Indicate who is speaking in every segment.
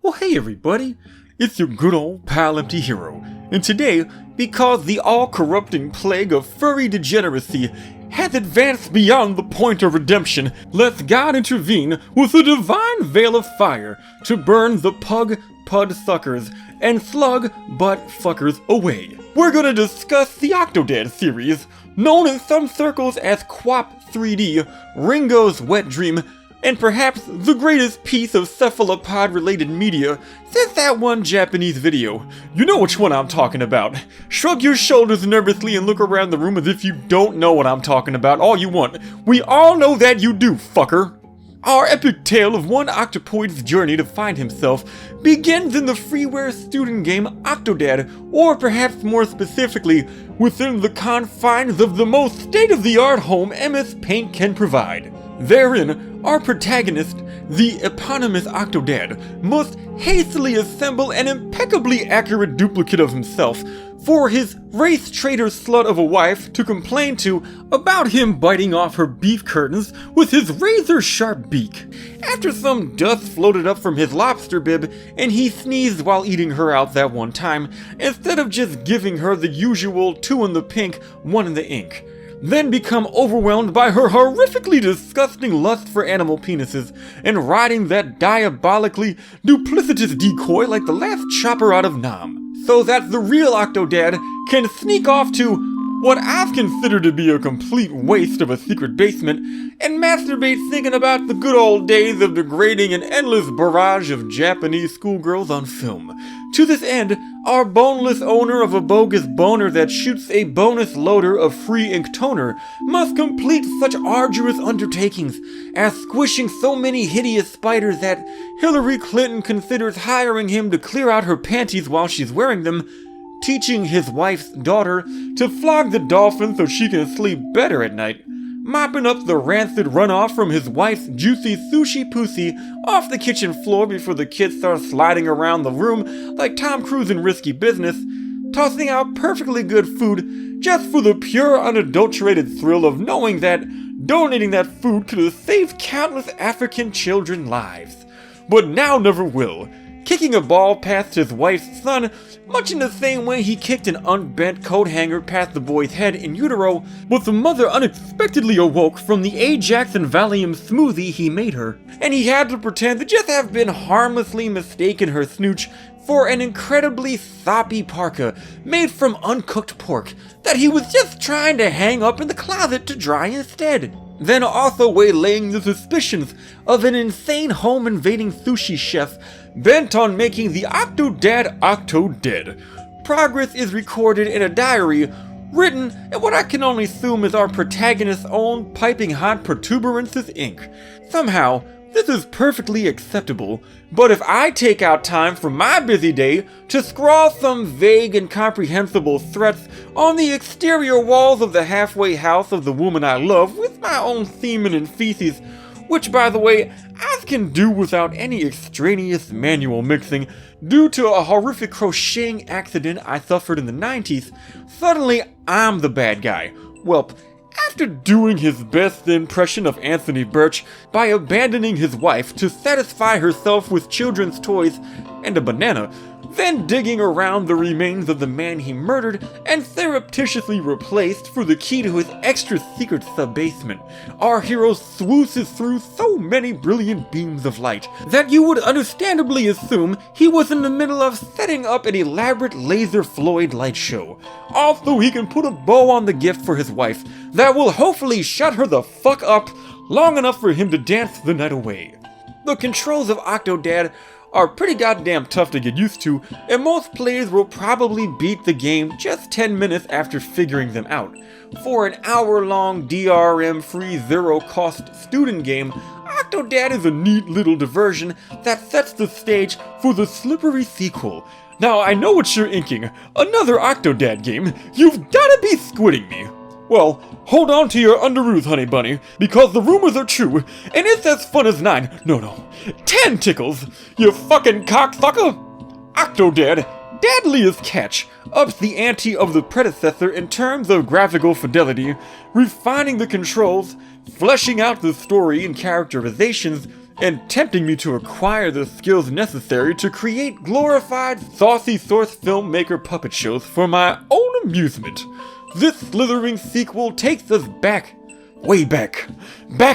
Speaker 1: Well, hey everybody, it's your good old pal EmptyHero, and today, because the all-corrupting plague of furry degeneracy has advanced beyond the point of redemption, lets God intervene with a divine veil of fire to burn the pud suckers and slug butt fuckers away. We're gonna discuss the OctoDad series, known in some circles as Quap 3D, Ringo's wet dream, and perhaps the greatest piece of cephalopod-related media since that one Japanese video. You know which one I'm talking about. Shrug your shoulders nervously and look around the room as if you don't know what I'm talking about all you want. We all know that you do, fucker. Our epic tale of one octopoid's journey to find himself begins in the freeware student game OctoDad, or perhaps more specifically, within the confines of the most state-of-the-art home MS Paint can provide. Therein, our protagonist, the eponymous OctoDad, must hastily assemble an impeccably accurate duplicate of himself for his race traitor slut of a wife to complain to about him biting off her beef curtains with his razor-sharp beak. After some dust floated up from his lobster bib and he sneezed while eating her out that one time, instead of just giving her the usual 2 in the pink, 1 in the ink. Then become overwhelmed by her horrifically disgusting lust for animal penises and riding that diabolically duplicitous decoy like the last chopper out of Nam, so that the real OctoDad can sneak off to what I've considered to be a complete waste of a secret basement and masturbate thinking about the good old days of degrading an endless barrage of Japanese schoolgirls on film. To this end, our boneless owner of a bogus boner that shoots a bonus loader of free ink toner must complete such arduous undertakings as squishing so many hideous spiders that Hillary Clinton considers hiring him to clear out her panties while she's wearing them, teaching his wife's daughter to flog the dolphin so she can sleep better at night, mopping up the rancid runoff from his wife's juicy sushi pussy off the kitchen floor before the kids start sliding around the room like Tom Cruise in Risky Business, tossing out perfectly good food just for the pure unadulterated thrill of knowing that donating that food could have saved countless African children's lives. But now never will, kicking a ball past his wife's son, much in the same way he kicked an unbent coat hanger past the boy's head in utero, but the mother unexpectedly awoke from the Ajax and Valium smoothie he made her, and he had to pretend to just have been harmlessly mistaken her snooch for an incredibly soppy parka made from uncooked pork that he was just trying to hang up in the closet to dry instead. Then also waylaying the suspicions of an insane home-invading sushi chef bent on making the OctoDad OctoDead. Progress is recorded in a diary written in what I can only assume is our protagonist's own piping hot protuberances ink. Somehow, this is perfectly acceptable, but if I take out time from my busy day to scrawl some vague and incomprehensible threats on the exterior walls of the halfway house of the woman I love with my own semen and feces, which by the way, I can do without any extraneous manual mixing due to a horrific crocheting accident I suffered in the 90s, suddenly I'm the bad guy. Welp, after doing his best impression of Anthony Birch by abandoning his wife to satisfy herself with children's toys and a banana, then digging around the remains of the man he murdered and surreptitiously replaced for the key to his extra-secret sub-basement, our hero swooses through so many brilliant beams of light that you would understandably assume he was in the middle of setting up an elaborate laser Floyd light show. Also, he can put a bow on the gift for his wife that will hopefully shut her the fuck up long enough for him to dance the night away. The controls of OctoDad are pretty goddamn tough to get used to, and most players will probably beat the game just 10 minutes after figuring them out. For an hour-long DRM-free zero-cost student game, OctoDad is a neat little diversion that sets the stage for the slippery sequel. Now, I know what you're inking. Another OctoDad game? You've gotta be squidding me. Well, hold on to your underoos, honey bunny, because the rumors are true, and it's as fun as 10 tickles, you fucking cocksucker! OctoDad, Dadliest Catch, ups the ante of the predecessor in terms of graphical fidelity, refining the controls, fleshing out the story and characterizations, and tempting me to acquire the skills necessary to create glorified, saucy source filmmaker puppet shows for my own amusement. This slithering sequel takes us back, way back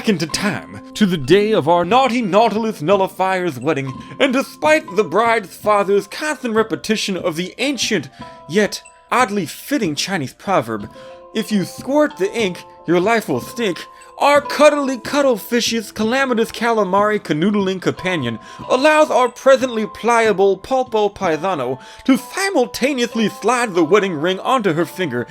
Speaker 1: into time, to the day of our naughty Nautilus Nullifier's wedding, and despite the bride's father's constant repetition of the ancient, yet oddly fitting Chinese proverb, "If you squirt the ink, your life will stink," our cuddly cuttlefish's calamitous calamari canoodling companion allows our presently pliable pulpo paisano to simultaneously slide the wedding ring onto her finger,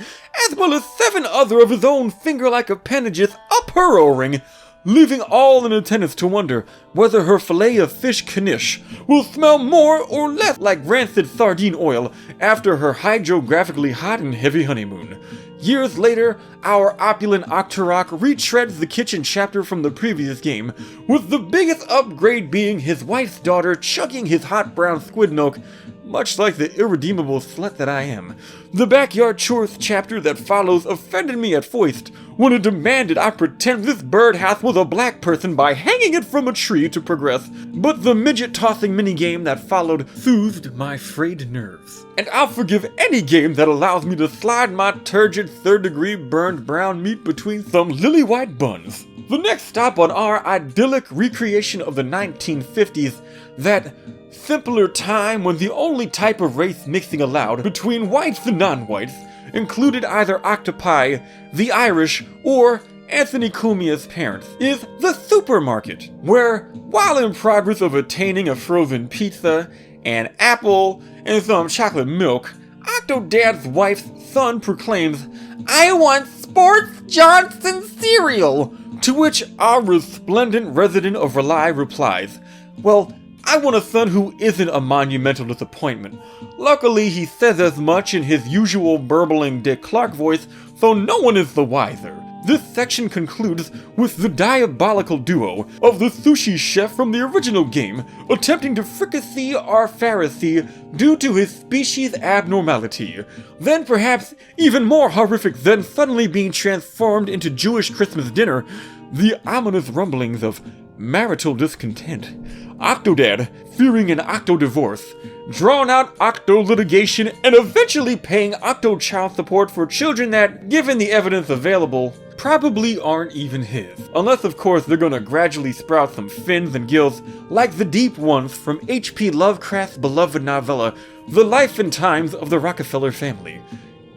Speaker 1: as well as 7 other of his own finger-like appendages up her O-ring, leaving all in attendance to wonder whether her fillet of fish knish will smell more or less like rancid sardine oil after her hydrographically hot and heavy honeymoon. Years later, our opulent Octorok retreads the kitchen chapter from the previous game, with the biggest upgrade being his wife's daughter chugging his hot brown squid milk, much like the irredeemable slut that I am. The backyard chores chapter that follows offended me at first, when it demanded I pretend this birdhouse was a black person by hanging it from a tree to progress, but the midget-tossing minigame that followed soothed my frayed nerves. And I'll forgive any game that allows me to slide my turgid third-degree burned brown meat between some lily-white buns. The next stop on our idyllic recreation of the 1950s, that simpler time when the only type of race mixing allowed between whites and non-whites included either octopi, the Irish, or Anthony Cumia's parents, is the supermarket, where, while in progress of attaining a frozen pizza, an apple, and some chocolate milk, OctoDad's wife's son proclaims, "I want Sports Johnson cereal!" To which our resplendent resident of Raleigh replies, "Well, I want a son who isn't a monumental disappointment." Luckily, he says as much in his usual burbling Dick Clark voice, so no one is the wiser. This section concludes with the diabolical duo of the sushi chef from the original game attempting to fricassee our Pharisee due to his species abnormality. Then perhaps even more horrific than suddenly being transformed into Jewish Christmas dinner, the ominous rumblings of marital discontent, OctoDad fearing an octo-divorce, drawn-out octo-litigation, and eventually paying octo-child support for children that, given the evidence available, probably aren't even his. Unless, of course, they're gonna gradually sprout some fins and gills like the deep ones from H.P. Lovecraft's beloved novella, The Life and Times of the Rockefeller Family.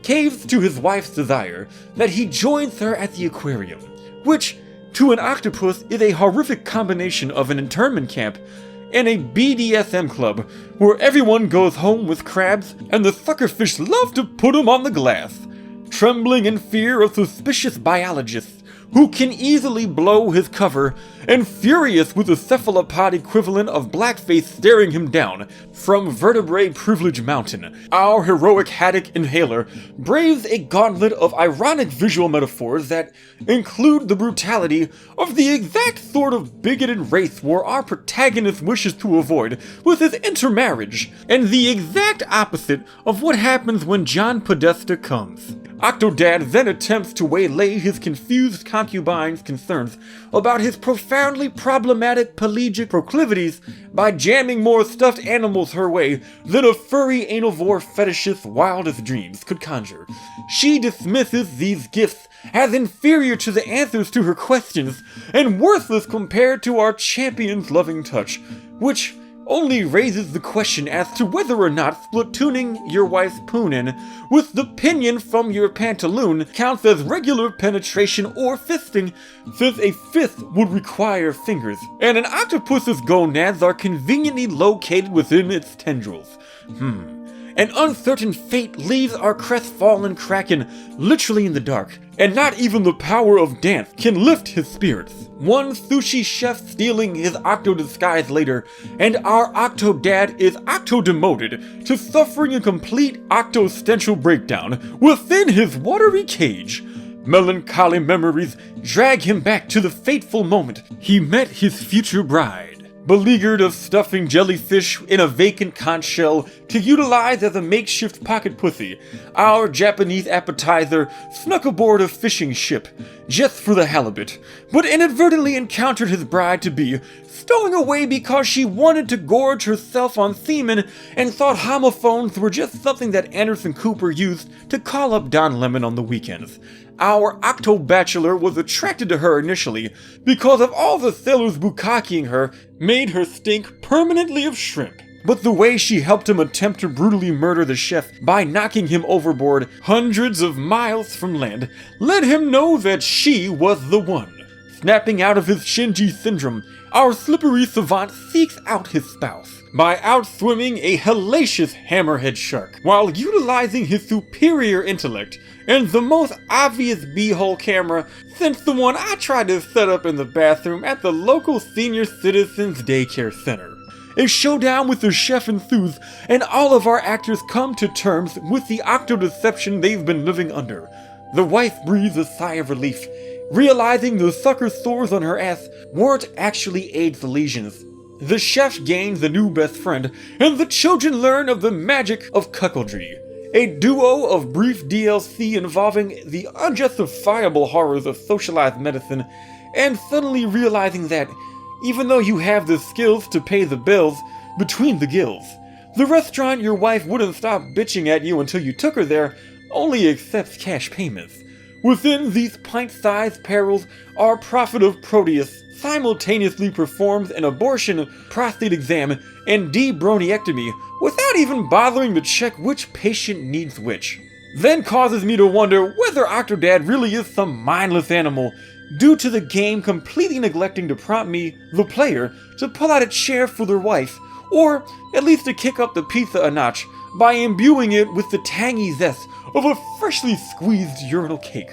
Speaker 1: Caves to his wife's desire that he joins her at the aquarium, which, to an octopus, is a horrific combination of an internment camp and a BDSM club where everyone goes home with crabs and the suckerfish love to put 'em on the glass, trembling in fear of suspicious biologists who can easily blow his cover, and furious with the cephalopod equivalent of blackface staring him down from Vertebrae Privilege Mountain. Our heroic haddock inhaler braves a gauntlet of ironic visual metaphors that include the brutality of the exact sort of bigoted race war our protagonist wishes to avoid with his intermarriage, and the exact opposite of what happens when John Podesta comes. OctoDad then attempts to waylay his confused concubine's concerns about his profoundly problematic pelagic proclivities by jamming more stuffed animals her way than a furry analvore fetishist's wildest dreams could conjure. She dismisses these gifts as inferior to the answers to her questions and worthless compared to our champion's loving touch, which only raises the question as to whether or not splatooning your wife's poonin with the pinion from your pantaloon counts as regular penetration or fisting, since a fist would require fingers, and an octopus's gonads are conveniently located within its tendrils. An uncertain fate leaves our crestfallen kraken literally in the dark, and not even the power of dance can lift his spirits. One sushi chef stealing his octo disguise later, and our OctoDad is octo-demoted to suffering a complete octo-stential breakdown within his watery cage. Melancholy memories drag him back to the fateful moment he met his future bride, beleaguered of stuffing jellyfish in a vacant conch shell to utilize as a makeshift pocket pussy. Our Japanese appetizer snuck aboard a fishing ship just for the halibut, but inadvertently encountered his bride-to-be stowing away because she wanted to gorge herself on semen and thought homophones were just something that Anderson Cooper used to call up Don Lemon on the weekends. Our octo-bachelor was attracted to her initially because of all the sailors bukkakeing her made her stink permanently of shrimp. But the way she helped him attempt to brutally murder the chef by knocking him overboard hundreds of miles from land let him know that she was the one. Snapping out of his Shinji syndrome, our slippery savant seeks out his spouse by outswimming a hellacious hammerhead shark while utilizing his superior intellect and the most obvious b-hole camera since the one I tried to set up in the bathroom at the local senior citizens daycare center. A showdown with the chef ensues, and all of our actors come to terms with the octo-deception they've been living under. The wife breathes a sigh of relief, realizing the sucker sores on her ass weren't actually AIDS lesions. The chef gains a new best friend, and the children learn of the magic of cuckoldry. A duo of brief DLC involving the unjustifiable horrors of socialized medicine, and suddenly realizing that, even though you have the skills to pay the bills between the gills, the restaurant your wife wouldn't stop bitching at you until you took her there only accepts cash payments. Within these pint-sized perils, our prophet of Proteus simultaneously performs an abortion, prostate exam, and debroniectomy without even bothering to check which patient needs which. Then causes me to wonder whether OctoDad really is some mindless animal, due to the game completely neglecting to prompt me, the player, to pull out a chair for their wife, or at least to kick up the pizza a notch by imbuing it with the tangy zest of a freshly squeezed urinal cake.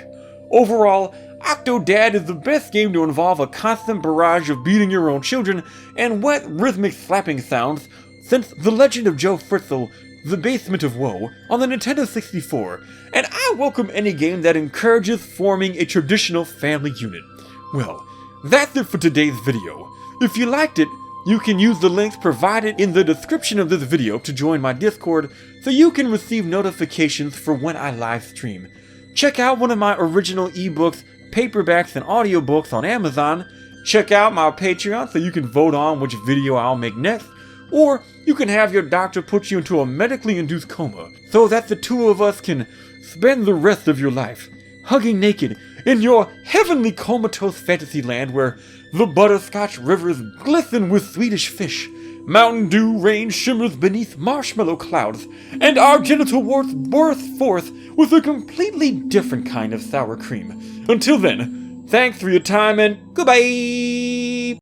Speaker 1: Overall, OctoDad is the best game to involve a constant barrage of beating your own children and wet rhythmic slapping sounds since The Legend of Joe Fritzl, The Basement of Woe, on the Nintendo 64, and I welcome any game that encourages forming a traditional family unit. Well, that's it for today's video. If you liked it, you can use the links provided in the description of this video to join my Discord so you can receive notifications for when I live stream. Check out one of my original ebooks, paperbacks, and audiobooks on Amazon. Check out my Patreon so you can vote on which video I'll make next. Or you can have your doctor put you into a medically induced coma so that the two of us can spend the rest of your life hugging naked in your heavenly comatose fantasy land where the butterscotch rivers glisten with Swedish fish, Mountain Dew rain shimmers beneath marshmallow clouds, and our genital warts burst forth with a completely different kind of sour cream. Until then, thanks for your time and goodbye!